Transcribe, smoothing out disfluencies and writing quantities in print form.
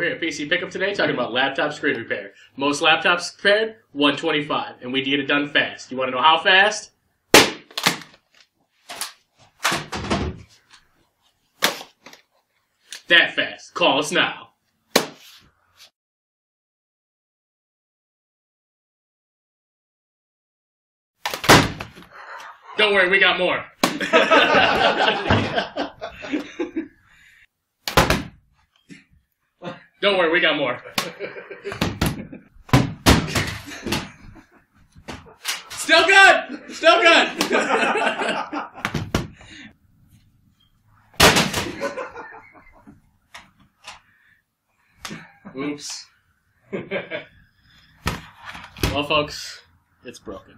We're here at PC Pickup today talking about laptop screen repair. Most laptops repaired, $125, and we get it done fast. You want to know how fast? That fast. Call us now. Don't worry, we got more. Don't worry, we got more. Still good! Still good! Oops. Well, folks, it's broken.